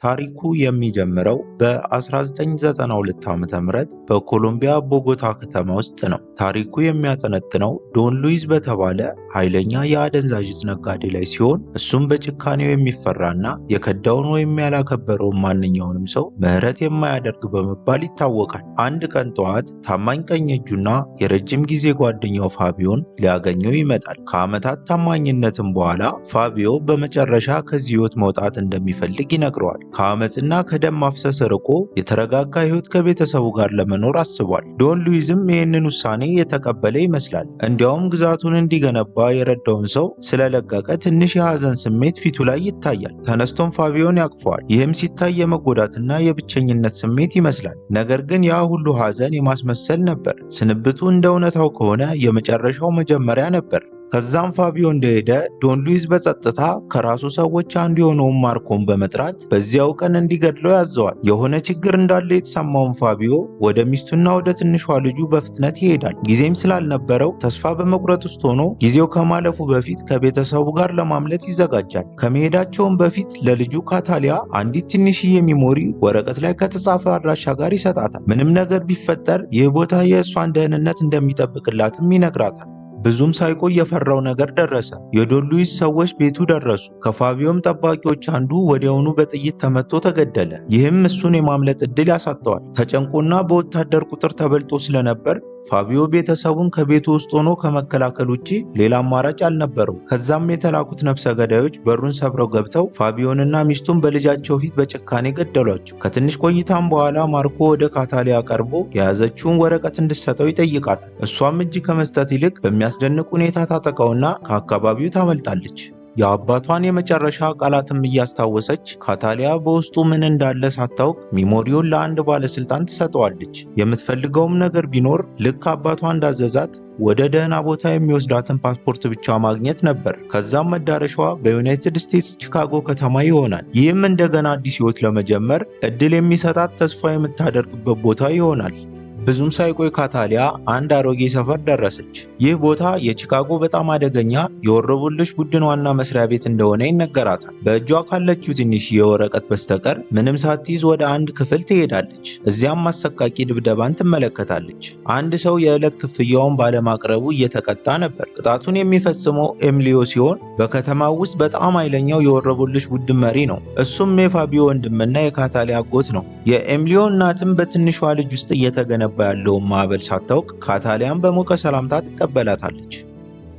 ታሪኩ የሚጀምረው በ1992 ዓ.ም በኮሎምቢያ ቦጎታ ከተማ ውስጥ ነው። ታሪኩ የሚያጠነጥነው ዶን ሉዊስ በተባለ ኃይለኛ የአደንዛዥ ዕፅ ነጋዴ ላይ ሲሆን እሱም በጭካኔው የሚፈራና የከዳውን ወይም ያላከበረውን ማንኛውንም ሰው ምህረት የማያደርግ በመባል ይታወቃል። አንድ ቀን ጠዋት ታማኝ ቀኝ እጁና የረጅም ጊዜ ጓደኛው ፋቢዮን ሊያገኘው ይመጣል። ከዓመታት ታማኝነትም በኋላ ፋቢዮ በመጨረሻ ከዚህ ሕይወት መውጣት እንደሚፈልግ ይነግረዋል። ከአመፅና ከደም ማፍሰስ ርቆ የተረጋጋ ሕይወት ከቤተሰቡ ጋር ለመኖር አስቧል። ዶን ሉዊስም ይህንን ውሳኔ የተቀበለ ይመስላል። እንዲያውም ግዛቱን እንዲገነባ የረዳውን ሰው ስለለቀቀ ትንሽ የሐዘን ስሜት ፊቱ ላይ ይታያል። ተነስቶም ፋቢዮን ያቅፈዋል። ይህም ሲታይ የመጎዳትና የብቸኝነት ስሜት ይመስላል። ነገር ግን ያ ሁሉ ሐዘን የማስመሰል ነበር። ስንብቱ እንደ እውነታው ከሆነ የመጨረሻው መጀመሪያ ነበር። ከዛም ፋቢዮ እንደሄደ ዶን ሉዊስ በጸጥታ ከራሱ ሰዎች አንዱ የሆነውን ማርኮን በመጥራት በዚያው ቀን እንዲገድለው ያዘዋል። የሆነ ችግር እንዳለ የተሰማውን ፋቢዮ ወደ ሚስቱና ወደ ትንሿ ልጁ በፍጥነት ይሄዳል። ጊዜም ስላልነበረው ተስፋ በመቁረጥ ውስጥ ሆኖ ጊዜው ከማለፉ በፊት ከቤተሰቡ ጋር ለማምለጥ ይዘጋጃል። ከመሄዳቸውም በፊት ለልጁ ካታሊያ አንዲት ትንሽዬ ሚሞሪ ወረቀት ላይ ከተጻፈ አድራሻ ጋር ይሰጣታል። ምንም ነገር ቢፈጠር ይህ ቦታ የእሷን ደህንነት እንደሚጠብቅላትም ይነግራታል። ብዙም ሳይቆይ የፈራው ነገር ደረሰ። የዶን ሉዊስ ሰዎች ቤቱ ደረሱ። ከፋቢዮም ጠባቂዎች አንዱ ወዲያውኑ በጥይት ተመቶ ተገደለ። ይህም እሱን የማምለጥ ዕድል ያሳጠዋል። ተጨንቆና በወታደር ቁጥር ተበልጦ ስለነበር ፋቢዮ ቤተሰቡን ከቤቱ ውስጥ ሆኖ ከመከላከል ውጪ ሌላ አማራጭ አልነበረው። ከዛም የተላኩት ነፍሰ ገዳዮች በሩን ሰብረው ገብተው ፋቢዮንና ሚስቱን በልጃቸው ፊት በጭካኔ ገደሏቸው። ከትንሽ ቆይታም በኋላ ማርኮ ወደ ካታሊያ ቀርቦ የያዘችውን ወረቀት እንድትሰጠው ይጠይቃታል። እሷም እጅ ከመስጠት ይልቅ በሚያስደንቅ ሁኔታ ታጠቃውና ከአካባቢው ታመልጣለች። የአባቷን የመጨረሻ ቃላትም እያስታወሰች ካታሊያ በውስጡ ምን እንዳለ ሳታውቅ ሚሞሪውን ለአንድ ባለስልጣን ትሰጠዋለች። የምትፈልገውም ነገር ቢኖር ልክ አባቷ እንዳዘዛት ወደ ደህና ቦታ የሚወስዳትን ፓስፖርት ብቻ ማግኘት ነበር። ከዛም መዳረሻዋ በዩናይትድ ስቴትስ ቺካጎ ከተማ ይሆናል። ይህም እንደገና አዲስ ሕይወት ለመጀመር እድል የሚሰጣት ተስፋ የምታደርግበት ቦታ ይሆናል። ብዙም ሳይቆይ ካታሊያ አንድ አሮጌ ሰፈር ደረሰች። ይህ ቦታ የቺካጎ በጣም አደገኛ የወሮበሎች ቡድን ዋና መስሪያ ቤት እንደሆነ ይነገራታል። በእጇ ካለችው ትንሽ የወረቀት በስተቀር ምንም ሳትይዝ ወደ አንድ ክፍል ትሄዳለች። እዚያም አሰቃቂ ድብደባን ትመለከታለች። አንድ ሰው የዕለት ክፍያውን ባለማቅረቡ እየተቀጣ ነበር። ቅጣቱን የሚፈጽመው ኤምሊዮ ሲሆን በከተማው ውስጥ በጣም ኃይለኛው የወሮበሎች ቡድን መሪ ነው። እሱም የፋቢዮ ወንድምና የካታሊያ አጎት ነው። የኤምሊዮ እናትም በትንሿ ልጅ ውስጥ እየተገነባ ያለውን ማዕበል ሳታውቅ ካታሊያን በሞቀ ሰላምታ ትቀበላታለች።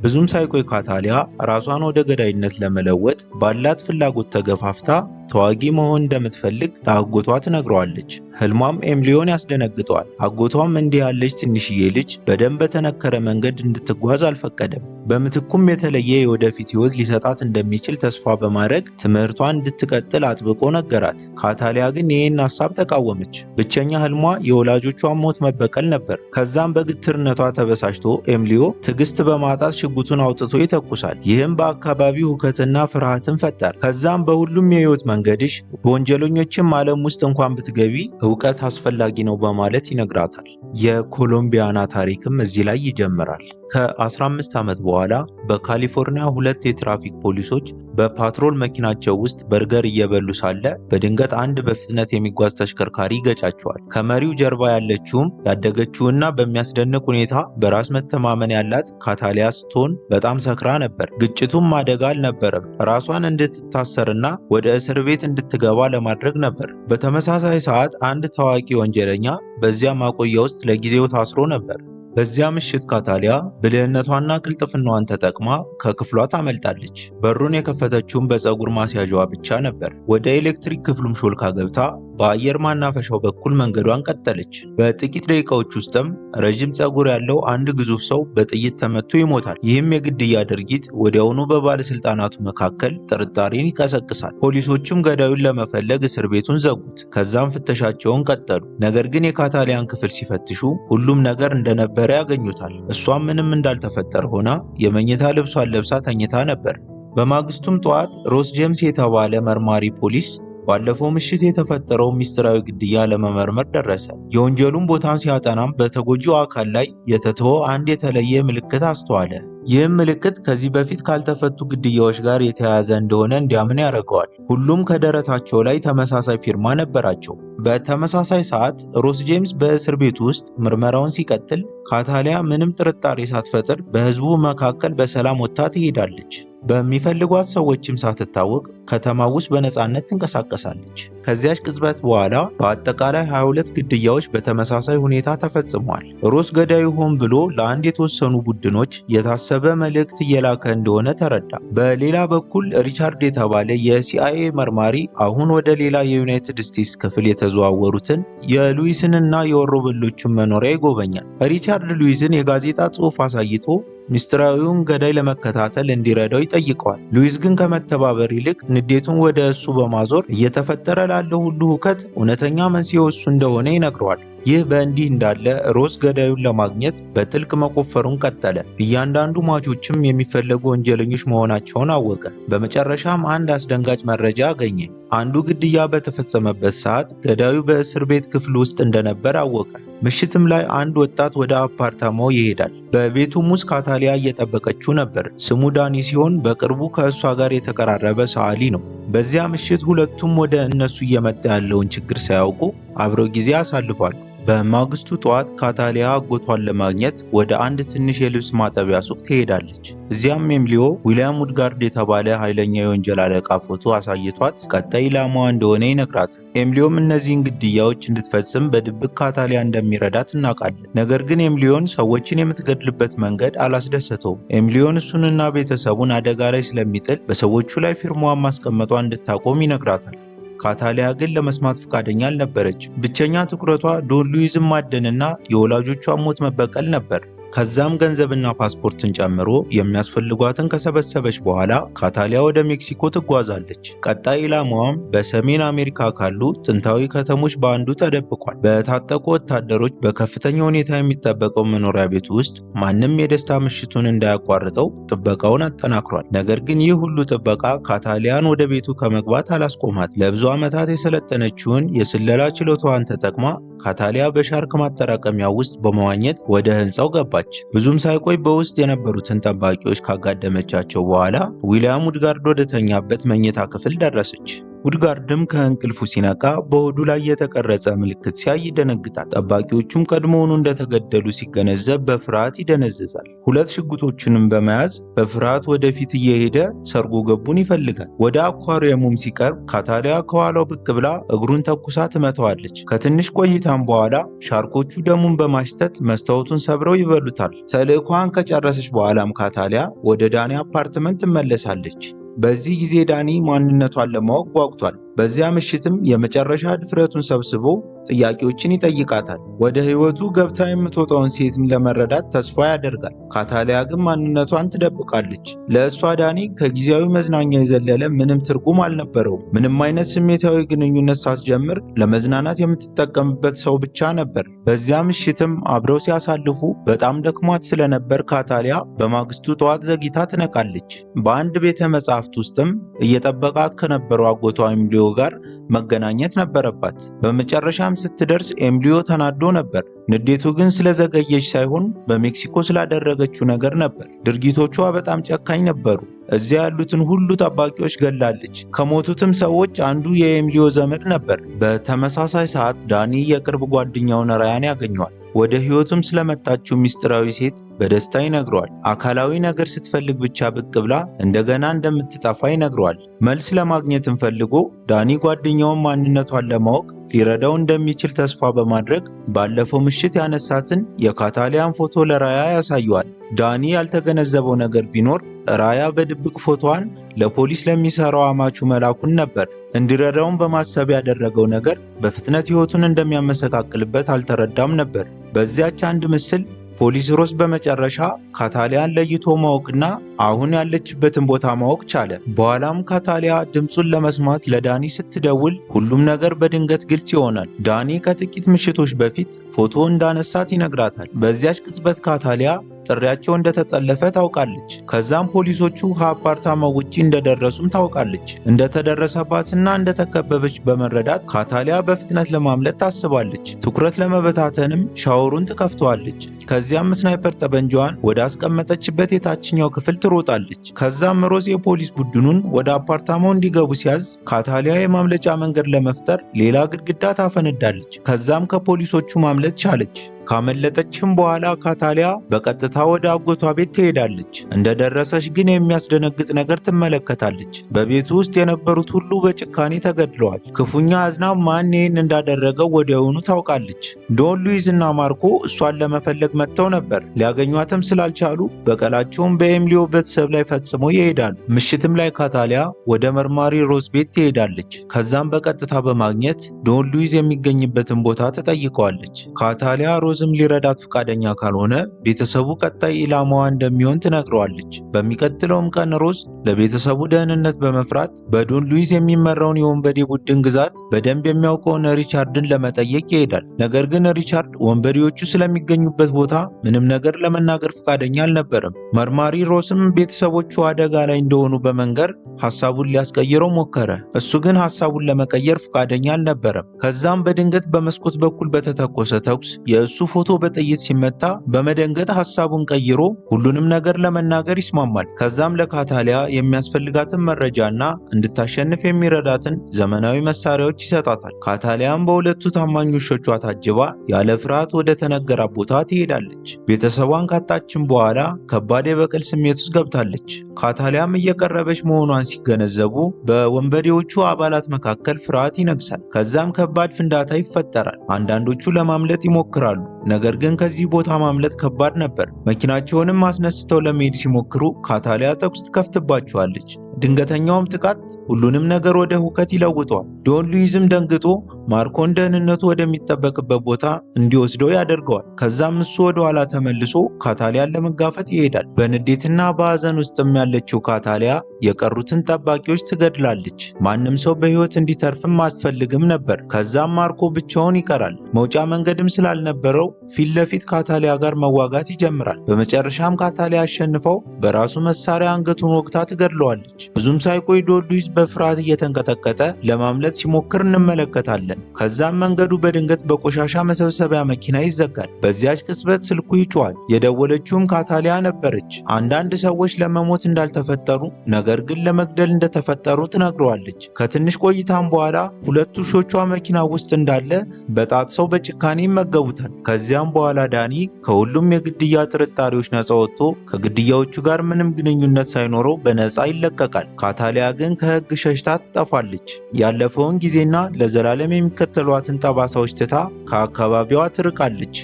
ብዙም ሳይቆይ ካታሊያ ራሷን ወደ ገዳይነት ለመለወጥ ባላት ፍላጎት ተገፋፍታ ተዋጊ መሆን እንደምትፈልግ ለአጎቷ ትነግረዋለች። ህልሟም ኤምሊዮን ያስደነግጠዋል። አጎቷም እንዲህ ያለች ትንሽዬ ልጅ በደም በተነከረ መንገድ እንድትጓዝ አልፈቀደም። በምትኩም የተለየ የወደፊት ህይወት ሊሰጣት እንደሚችል ተስፋ በማድረግ ትምህርቷን እንድትቀጥል አጥብቆ ነገራት። ካታሊያ ግን ይህን ሐሳብ ተቃወመች። ብቸኛ ህልሟ የወላጆቿን ሞት መበቀል ነበር። ከዛም በግትርነቷ ተበሳጭቶ ኤምሊዮ ትዕግስት በማጣት ሽጉጡን አውጥቶ ይተኩሳል። ይህም በአካባቢው ሁከትና ፍርሃትን ፈጠረ። ከዛም በሁሉም የህይወት መንገድሽ በወንጀለኞችም ዓለም ውስጥ እንኳን ብትገቢ እውቀት አስፈላጊ ነው በማለት ይነግራታል። የኮሎምቢያና ታሪክም እዚህ ላይ ይጀምራል። ከ15 ዓመት በኋላ በካሊፎርኒያ ሁለት የትራፊክ ፖሊሶች በፓትሮል መኪናቸው ውስጥ በርገር እየበሉ ሳለ በድንገት አንድ በፍጥነት የሚጓዝ ተሽከርካሪ ይገጫቸዋል። ከመሪው ጀርባ ያለችውም ያደገችውና በሚያስደንቅ ሁኔታ በራስ መተማመን ያላት ካታሊያ ስትሆን በጣም ሰክራ ነበር። ግጭቱም አደጋ አልነበረም፣ ራሷን እንድትታሰርና ወደ እስር ቤት እንድትገባ ለማድረግ ነበር። በተመሳሳይ ሰዓት አንድ ታዋቂ ወንጀለኛ በዚያ ማቆያ ውስጥ ለጊዜው ታስሮ ነበር። በዚያ ምሽት ካታሊያ ብልህነቷና ቅልጥፍናዋን ተጠቅማ ከክፍሏ ታመልጣለች። በሩን የከፈተችውም በፀጉር ማስያዣዋ ብቻ ነበር። ወደ ኤሌክትሪክ ክፍሉም ሾልካ ገብታ በአየር ማናፈሻው በኩል መንገዷን ቀጠለች። በጥቂት ደቂቃዎች ውስጥም ረዥም ፀጉር ያለው አንድ ግዙፍ ሰው በጥይት ተመቶ ይሞታል። ይህም የግድያ ድርጊት ወዲያውኑ በባለስልጣናቱ መካከል ጥርጣሬን ይቀሰቅሳል። ፖሊሶችም ገዳዩን ለመፈለግ እስር ቤቱን ዘጉት። ከዛም ፍተሻቸውን ቀጠሉ። ነገር ግን የካታሊያን ክፍል ሲፈትሹ ሁሉም ነገር እንደነበረ ያገኙታል። እሷም ምንም እንዳልተፈጠረ ሆና የመኝታ ልብሷን ለብሳ ተኝታ ነበር። በማግስቱም ጠዋት ሮስ ጄምስ የተባለ መርማሪ ፖሊስ ባለፈው ምሽት የተፈጠረው ሚስጥራዊ ግድያ ለመመርመር ደረሰ። የወንጀሉን ቦታን ሲያጠናም በተጎጂው አካል ላይ የተተወ አንድ የተለየ ምልክት አስተዋለ። ይህም ምልክት ከዚህ በፊት ካልተፈቱ ግድያዎች ጋር የተያያዘ እንደሆነ እንዲያምን ያደርገዋል። ሁሉም ከደረታቸው ላይ ተመሳሳይ ፊርማ ነበራቸው። በተመሳሳይ ሰዓት ሮስ ጄምስ በእስር ቤት ውስጥ ምርመራውን ሲቀጥል፣ ካታሊያ ምንም ጥርጣሬ ሳትፈጥር በህዝቡ መካከል በሰላም ወጥታ ትሄዳለች። በሚፈልጓት ሰዎችም ሳትታወቅ ከተማው ውስጥ በነፃነት ትንቀሳቀሳለች። ከዚያች ቅጽበት በኋላ በአጠቃላይ 22 ግድያዎች በተመሳሳይ ሁኔታ ተፈጽመዋል። ሮስ ገዳዩ ሆን ብሎ ለአንድ የተወሰኑ ቡድኖች የታሰበ መልእክት እየላከ እንደሆነ ተረዳ። በሌላ በኩል ሪቻርድ የተባለ የሲአይኤ መርማሪ አሁን ወደ ሌላ የዩናይትድ ስቴትስ ክፍል የተዘዋወሩትን የሉዊስንና የወሮበሎቹን መኖሪያ ይጎበኛል። ሪቻርድ ሉዊስን የጋዜጣ ጽሑፍ አሳይቶ ሚስጥራዊውን ገዳይ ለመከታተል እንዲረዳው ይጠይቀዋል። ሉዊስ ግን ከመተባበር ይልቅ ንዴቱን ወደ እሱ በማዞር እየተፈጠረ ላለው ሁሉ ሁከት እውነተኛ መንስኤው እሱ እንደሆነ ይነግረዋል። ይህ በእንዲህ እንዳለ ሮስ ገዳዩን ለማግኘት በጥልቅ መቆፈሩን ቀጠለ። እያንዳንዱ ሟቾችም የሚፈለጉ ወንጀለኞች መሆናቸውን አወቀ። በመጨረሻም አንድ አስደንጋጭ መረጃ አገኘ። አንዱ ግድያ በተፈጸመበት ሰዓት ገዳዩ በእስር ቤት ክፍል ውስጥ እንደነበር አወቀ። ምሽትም ላይ አንድ ወጣት ወደ አፓርታማው ይሄዳል። በቤቱም ውስጥ ካታሊያ እየጠበቀችው ነበር። ስሙ ዳኒ ሲሆን በቅርቡ ከእሷ ጋር የተቀራረበ ሰዓሊ ነው። በዚያ ምሽት ሁለቱም ወደ እነሱ እየመጣ ያለውን ችግር ሳያውቁ አብረው ጊዜ አሳልፏል። በማግስቱ ጠዋት ካታሊያ አጎቷን ለማግኘት ወደ አንድ ትንሽ የልብስ ማጠቢያ ሱቅ ትሄዳለች። እዚያም ኤምሊዮ ዊሊያም ውድጋርድ የተባለ ኃይለኛ የወንጀል አለቃ ፎቶ አሳይቷት ቀጣይ ኢላማዋ እንደሆነ ይነግራታል። ኤምሊዮም እነዚህን ግድያዎች እንድትፈጽም በድብቅ ካታሊያ እንደሚረዳት እናውቃለን። ነገር ግን ኤምሊዮን ሰዎችን የምትገድልበት መንገድ አላስደሰተውም። ኤምሊዮን እሱንና ቤተሰቡን አደጋ ላይ ስለሚጥል በሰዎቹ ላይ ፊርማዋን ማስቀመጧ እንድታቆም ይነግራታል። ካታሊያ ግን ለመስማት ፈቃደኛ አልነበረች። ብቸኛ ትኩረቷ ዶን ሉዊዝን ማደንና የወላጆቿን ሞት መበቀል ነበር። ከዛም ገንዘብና ፓስፖርትን ጨምሮ የሚያስፈልጓትን ከሰበሰበች በኋላ ካታሊያ ወደ ሜክሲኮ ትጓዛለች። ቀጣይ ኢላማዋም በሰሜን አሜሪካ ካሉ ጥንታዊ ከተሞች በአንዱ ተደብቋል። በታጠቁ ወታደሮች በከፍተኛ ሁኔታ የሚጠበቀው መኖሪያ ቤት ውስጥ ማንም የደስታ ምሽቱን እንዳያቋርጠው ጥበቃውን አጠናክሯል። ነገር ግን ይህ ሁሉ ጥበቃ ካታሊያን ወደ ቤቱ ከመግባት አላስቆማት። ለብዙ ዓመታት የሰለጠነችውን የስለላ ችሎታዋን ተጠቅማ ካታሊያ በሻርክ ማጠራቀሚያ ውስጥ በመዋኘት ወደ ህንፃው ገባች። ብዙም ሳይቆይ በውስጥ የነበሩትን ጠባቂዎች ካጋደመቻቸው በኋላ ዊሊያም ውድጋርድ ወደተኛበት መኝታ ክፍል ደረሰች። ውድጋርድም ከእንቅልፉ ሲነቃ በሆዱ ላይ የተቀረጸ ምልክት ሲያይ ይደነግጣል። ጠባቂዎቹም ቀድሞውኑ እንደተገደሉ ሲገነዘብ በፍርሃት ይደነዝዛል። ሁለት ሽጉጦችንም በመያዝ በፍርሃት ወደፊት እየሄደ ሰርጎ ገቡን ይፈልጋል። ወደ አኳሪየሙም ሲቀርብ ካታሊያ ከኋላው ብቅ ብላ እግሩን ተኩሳ ትመታዋለች። ከትንሽ ቆይታም በኋላ ሻርኮቹ ደሙን በማሽተት መስታወቱን ሰብረው ይበሉታል። ተልዕኳን ከጨረሰች በኋላም ካታሊያ ወደ ዳኒ አፓርትመንት ትመለሳለች። በዚህ ጊዜ ዳኒ ማንነቷን ለማወቅ ጓጉቷል። በዚያ ምሽትም የመጨረሻ ድፍረቱን ሰብስቦ ጥያቄዎችን ይጠይቃታል። ወደ ህይወቱ ገብታ የምትወጣውን ሴትም ለመረዳት ተስፋ ያደርጋል። ካታሊያ ግን ማንነቷን ትደብቃለች። ለእሷ ዳኒ ከጊዜያዊ መዝናኛ የዘለለ ምንም ትርጉም አልነበረውም። ምንም አይነት ስሜታዊ ግንኙነት ሳትጀምር ለመዝናናት የምትጠቀምበት ሰው ብቻ ነበር። በዚያ ምሽትም አብረው ሲያሳልፉ በጣም ደክሟት ስለነበር ካታሊያ በማግስቱ ጠዋት ዘግይታ ትነቃለች። በአንድ ቤተ መጻሕፍት ውስጥም እየጠበቃት ከነበረው አጎቷ ኤምሊዮ ጋር መገናኘት ነበረባት። በመጨረሻም ስትደርስ ኤምሊዮ ተናዶ ነበር። ንዴቱ ግን ስለዘገየች ሳይሆን በሜክሲኮ ስላደረገችው ነገር ነበር። ድርጊቶቿ በጣም ጨካኝ ነበሩ። እዚያ ያሉትን ሁሉ ጠባቂዎች ገላለች። ከሞቱትም ሰዎች አንዱ የኤምሊዮ ዘመድ ነበር። በተመሳሳይ ሰዓት ዳኒ የቅርብ ጓደኛውን ራያን ያገኘዋል። ወደ ህይወቱም ስለመጣችው ሚስጥራዊ ሴት በደስታ ይነግረዋል። አካላዊ ነገር ስትፈልግ ብቻ ብቅ ብላ እንደገና እንደምትጠፋ ይነግረዋል። መልስ ለማግኘትም ፈልጎ ዳኒ ጓደኛውን ማንነቷን ለማወቅ ሊረዳው እንደሚችል ተስፋ በማድረግ ባለፈው ምሽት ያነሳትን የካታሊያን ፎቶ ለራያ ያሳየዋል። ዳኒ ያልተገነዘበው ነገር ቢኖር ራያ በድብቅ ፎቶዋን ለፖሊስ ለሚሰራው አማቹ መላኩን ነበር። እንዲረዳውን በማሰብ ያደረገው ነገር በፍጥነት ህይወቱን እንደሚያመሰቃቅልበት አልተረዳም ነበር። በዚያች አንድ ምስል ፖሊስ ሮስ በመጨረሻ ካታሊያን ለይቶ ማወቅና አሁን ያለችበትን ቦታ ማወቅ ቻለ። በኋላም ካታሊያ ድምፁን ለመስማት ለዳኒ ስትደውል ሁሉም ነገር በድንገት ግልጽ ይሆናል። ዳኒ ከጥቂት ምሽቶች በፊት ፎቶ እንዳነሳት ይነግራታል። በዚያች ቅጽበት ካታሊያ ጥሪያቸው እንደተጠለፈ ታውቃለች። ከዛም ፖሊሶቹ ከአፓርታማው ውጪ እንደደረሱም ታውቃለች። እንደተደረሰባትና እንደተከበበች በመረዳት ካታሊያ በፍጥነት ለማምለጥ ታስባለች። ትኩረት ለመበታተንም ሻወሩን ትከፍተዋለች። ከዚያም ስናይፐር ጠበንጃዋን ወደ አስቀመጠችበት የታችኛው ክፍል ትሮጣለች። ከዛም ሮዝ የፖሊስ ቡድኑን ወደ አፓርታማው እንዲገቡ ሲያዝ ካታሊያ የማምለጫ መንገድ ለመፍጠር ሌላ ግድግዳ ታፈነዳለች። ከዛም ከፖሊሶቹ ማምለጥ ቻለች። ካመለጠችም በኋላ ካታሊያ በቀጥታ ወደ አጎቷ ቤት ትሄዳለች። እንደደረሰች ግን የሚያስደነግጥ ነገር ትመለከታለች። በቤቱ ውስጥ የነበሩት ሁሉ በጭካኔ ተገድለዋል። ክፉኛ አዝና ማን ይህን እንዳደረገው ወዲያውኑ ታውቃለች። ዶን ሉዊዝ እና ማርኮ እሷን ለመፈለግ መጥተው ነበር። ሊያገኟትም ስላልቻሉ በቀላቸውን በኤምሊዮ ቤተሰብ ላይ ፈጽመው ይሄዳሉ። ምሽትም ላይ ካታሊያ ወደ መርማሪ ሮዝ ቤት ትሄዳለች። ከዛም በቀጥታ በማግኘት ዶን ሉዊዝ የሚገኝበትን ቦታ ትጠይቀዋለች። ካታሊያ ሮዝም ሊረዳት ፈቃደኛ ካልሆነ ቤተሰቡ ቀጣይ ኢላማዋ እንደሚሆን ትነግረዋለች። በሚቀጥለውም ቀን ሮዝ ለቤተሰቡ ደህንነት በመፍራት በዶን ሉዊዝ የሚመራውን የወንበዴ ቡድን ግዛት በደንብ የሚያውቀውን ሪቻርድን ለመጠየቅ ይሄዳል። ነገር ግን ሪቻርድ ወንበዴዎቹ ስለሚገኙበት ቦታ ምንም ነገር ለመናገር ፈቃደኛ አልነበረም። መርማሪ ሮዝም ቤተሰቦቹ አደጋ ላይ እንደሆኑ በመንገር ሐሳቡን ሊያስቀይረው ሞከረ። እሱ ግን ሐሳቡን ለመቀየር ፈቃደኛ አልነበረም። ከዛም በድንገት በመስኮት በኩል በተተኮሰ ተኩስ የእሱ ፎቶ በጥይት ሲመታ በመደንገጥ ሐሳቡን ቀይሮ ሁሉንም ነገር ለመናገር ይስማማል። ከዛም ለካታሊያ የሚያስፈልጋትን መረጃና እንድታሸንፍ የሚረዳትን ዘመናዊ መሳሪያዎች ይሰጣታል። ካታሊያም በሁለቱ ታማኝ ውሾቿ ታጅባ ያለ ፍርሃት ወደ ተነገራት ቦታ ትሄዳለች። ቤተሰቧን ካጣችም በኋላ ከባድ የበቀል ስሜት ውስጥ ገብታለች። ካታሊያም እየቀረበች መሆኗን ሲገነዘቡ በወንበዴዎቹ አባላት መካከል ፍርሃት ይነግሳል። ከዛም ከባድ ፍንዳታ ይፈጠራል። አንዳንዶቹ ለማምለጥ ይሞክራሉ። ነገር ግን ከዚህ ቦታ ማምለጥ ከባድ ነበር። መኪናቸውንም አስነስተው ለመሄድ ሲሞክሩ ካታሊያ ተኩስ ትከፍትባቸዋለች። ድንገተኛውም ጥቃት ሁሉንም ነገር ወደ ሁከት ይለውጠዋል። ዶን ሉዊዝም ደንግጦ ማርኮን ደህንነቱ ወደሚጠበቅበት ቦታ እንዲወስደው ያደርገዋል። ከዛም እሱ ወደ ኋላ ተመልሶ ካታሊያን ለመጋፈጥ ይሄዳል። በንዴትና በሐዘን ውስጥም ያለችው ካታሊያ የቀሩትን ጠባቂዎች ትገድላለች። ማንም ሰው በሕይወት እንዲተርፍም አትፈልግም ነበር። ከዛም ማርኮ ብቻውን ይቀራል። መውጫ መንገድም ስላልነበረው ፊት ለፊት ካታሊያ ጋር መዋጋት ይጀምራል። በመጨረሻም ካታሊያ አሸንፈው በራሱ መሳሪያ አንገቱን ወግታ ትገድለዋለች። ብዙም ሳይቆይ ዶን ሉዊዝ በፍርሃት እየተንቀጠቀጠ ለማምለጥ ሲሞክር እንመለከታለን። ከዛም መንገዱ በድንገት በቆሻሻ መሰብሰቢያ መኪና ይዘጋል። በዚያች ቅጽበት ስልኩ ይጮሃል። የደወለችውም ካታሊያ ነበረች። አንዳንድ ሰዎች ለመሞት እንዳልተፈጠሩ ነገር ግን ለመግደል እንደተፈጠሩ ትነግረዋለች። ከትንሽ ቆይታም በኋላ ሁለቱ ውሾቿ መኪና ውስጥ እንዳለ በጣጥሰው በጭካኔ ይመገቡታል። ከዚያም በኋላ ዳኒ ከሁሉም የግድያ ጥርጣሬዎች ነፃ ወጥቶ ከግድያዎቹ ጋር ምንም ግንኙነት ሳይኖረው በነፃ ይለቀቃል። ካታሊያ ግን ከሕግ ሸሽታ ትጠፋለች። ያለፈውን ጊዜና ለዘላለም የሚከተሏትን ጠባሳዎች ትታ ከአካባቢዋ ትርቃለች።